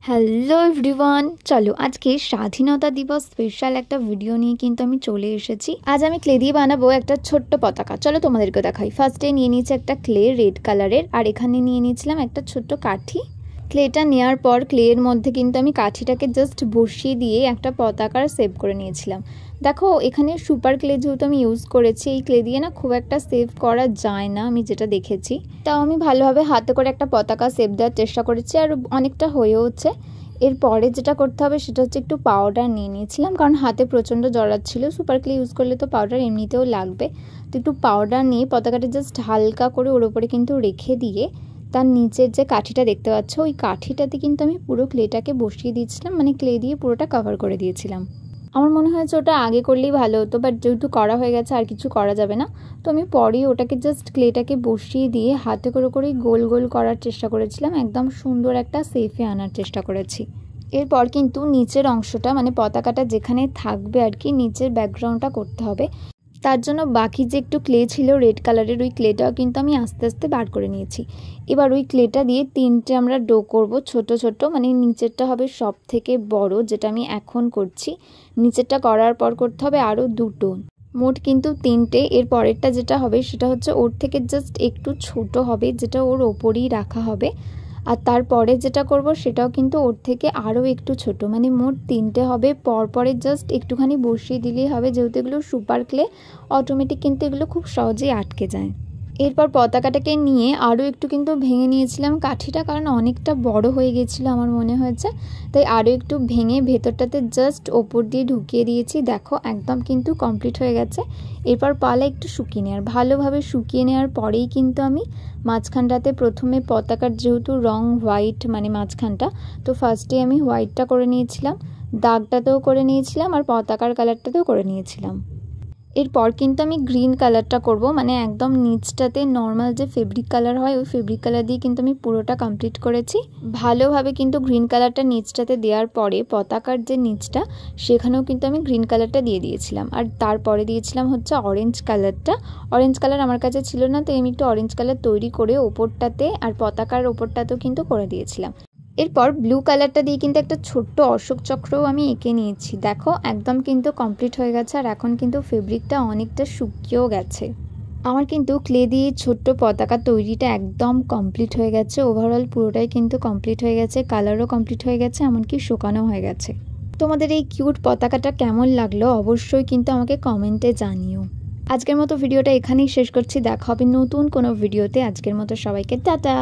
Hello everyone, চলো আজকে স্বাধীনতা দিবস স্পেশাল একটা ভিডিও নিয়ে কিন্তু আমি চলে এসেছি। আজ আমি ক্লে দিয়ে বানাবো একটা ছোট্ট পতাকা। চলো তোমাদেরকে দেখাই। ফার্স্টে নিয়ে নিয়েছি একটা ক্লে রেড কালারের, আর এখানে নিয়ে নিয়েছিলাম একটা ছোট্ট কাঠি। ক্লেটা নেওয়ার পর ক্লের মধ্যে কিন্তু আমি কাঠিটাকে জাস্ট বসিয়ে দিয়ে একটা পতাকার সেভ করে নিয়েছিলাম। দেখো এখানে সুপার ক্লে যেহেতু আমি ইউজ করেছি, এই ক্লে দিয়ে না খুব একটা সেভ করা যায় না আমি যেটা দেখেছি। তাও আমি ভালোভাবে হাতে করে একটা পতাকা সেভ দেওয়ার চেষ্টা করেছি, আর অনেকটা হয়েওছে। এরপরে যেটা করতে হবে সেটা হচ্ছে একটু পাউডার নিয়ে নিয়েছিলাম, কারণ হাতে প্রচণ্ড জড়াচ্ছিল। সুপার ক্লে ইউজ করলে তো পাউডার এমনিতেও লাগবে। তো একটু পাউডার নিয়ে পতাকাটা জাস্ট হালকা করে ওর ওপরে কিন্তু রেখে দিয়ে তার নিচের যে কাঠিটা দেখতে পাচ্ছ, ওই কাঠিটাতে কিন্তু আমি পুরো ক্লেটাকে বসিয়ে দিয়েছিলাম, মানে ক্লে দিয়ে পুরোটা কভার করে দিয়েছিলাম। আমার মনে হয়েছে ওটা আগে করলেই ভালো হতো, বাট যেহেতু করা হয়ে গেছে আর কিছু করা যাবে না। তো আমি পরেই ওটাকে জাস্ট ক্লেটাকে বসিয়ে দিয়ে হাতে করে করেই গোল গোল করার চেষ্টা করেছিলাম, একদম সুন্দর একটা শেপে আনার চেষ্টা করেছি। এরপর কিন্তু নিচের অংশটা, মানে পতাকাটা যেখানে থাকবে আর কি, নিচের ব্যাকগ্রাউন্ডটা করতে হবে। তার জন্য বাকি যে একটু ক্লে ছিল রেড কালারের, ওই ক্লেটাও কিন্তু আমি আস্তে আস্তে বার করে নিয়েছি। এবার ওই ক্লেটা দিয়ে তিনটে আমরা ডো করব, ছোট ছোট, মানে নিচেরটা হবে সব থেকে বড়, যেটা আমি এখন করছি। নিচেরটা করার পর করতে হবে আরও দুটো, মোট কিন্তু তিনটে। এর পরেরটা যেটা হবে সেটা হচ্ছে ওর থেকে জাস্ট একটু ছোট হবে, যেটা ওর ওপরেই রাখা হবে। আর তারপরে যেটা করব সেটাও কিন্তু ওর থেকে আরও একটু ছোট, মানে মোট তিনটে হবে। পরপরে জাস্ট একটুখানি বসিয়ে দিলেই হবে, যেহেতু এগুলো সুপার ক্লে, অটোমেটিক কিন্তু এগুলো খুব সহজেই আটকে যায়। এরপর পতাকাটাকে নিয়ে আরও একটু কিন্তু ভেঙে নিয়েছিলাম কাঠিটা, কারণ অনেকটা বড় হয়ে গেছিলো আমার মনে হয়েছে, তাই আরও একটু ভেঙে ভেতরটাতে জাস্ট ওপর দিয়ে ঢুকিয়ে দিয়েছি। দেখো একদম কিন্তু কমপ্লিট হয়ে গেছে। এরপর পালা একটু শুকিয়ে নেওয়ার, ভালোভাবে শুকিয়ে নেওয়ার পরেই কিন্তু আমি মাঝখানটাতে প্রথমে পতাকার যেহেতু রং হোয়াইট, মানে মাঝখানটা, তো ফার্স্টে আমি হোয়াইটটা করে নিয়েছিলাম, দাগটাতেও করে নিয়েছিলাম, আর পতাকার কালারটাতেও করে নিয়েছিলাম। এরপর কিন্তু আমি গ্রিন কালারটা করব, মানে একদম নিচটাতে নর্মাল যে ফেব্রিক কালার হয় ওই ফেব্রিক কালার দিয়ে কিন্তু আমি পুরোটা কমপ্লিট করেছি। ভালোভাবে কিন্তু গ্রিন কালারটা নিচটাতে দেওয়ার পরে পতাকার যে নিচটা সেখানেও কিন্তু আমি গ্রিন কালারটা দিয়ে দিয়েছিলাম, আর তারপরে দিয়েছিলাম হচ্ছে অরেঞ্জ কালারটা। অরেঞ্জ কালার আমার কাছে ছিল না, তাই আমি একটু অরেঞ্জ কালার তৈরি করে ওপরটাতে আর পতাকার ওপরটাতেও কিন্তু করে দিয়েছিলাম। এরপর ব্লু কালারটা দিয়ে কিন্তু একটা ছোট্ট অশোক চক্রও আমি এঁকে নিয়েছি। দেখো একদম কিন্তু কমপ্লিট হয়ে গেছে, আর এখন কিন্তু ফেব্রিকটা অনেকটা শুকিয়েও গেছে। আমার কিন্তু ক্লে দিয়ে ছোট্ট পতাকা তৈরিটা একদম কমপ্লিট হয়ে গেছে। ওভারঅল পুরোটাই কিন্তু কমপ্লিট হয়ে গেছে, কালারও কমপ্লিট হয়ে গেছে, এমনকি শুকানো হয়ে গেছে। তোমাদের এই কিউট পতাকাটা কেমন লাগলো অবশ্যই কিন্তু আমাকে কমেন্টে জানিও। আজকের মতো ভিডিওটা এখানেই শেষ করছি, দেখা হবে নতুন কোনো ভিডিওতে। আজকের মতো সবাইকে টাটা।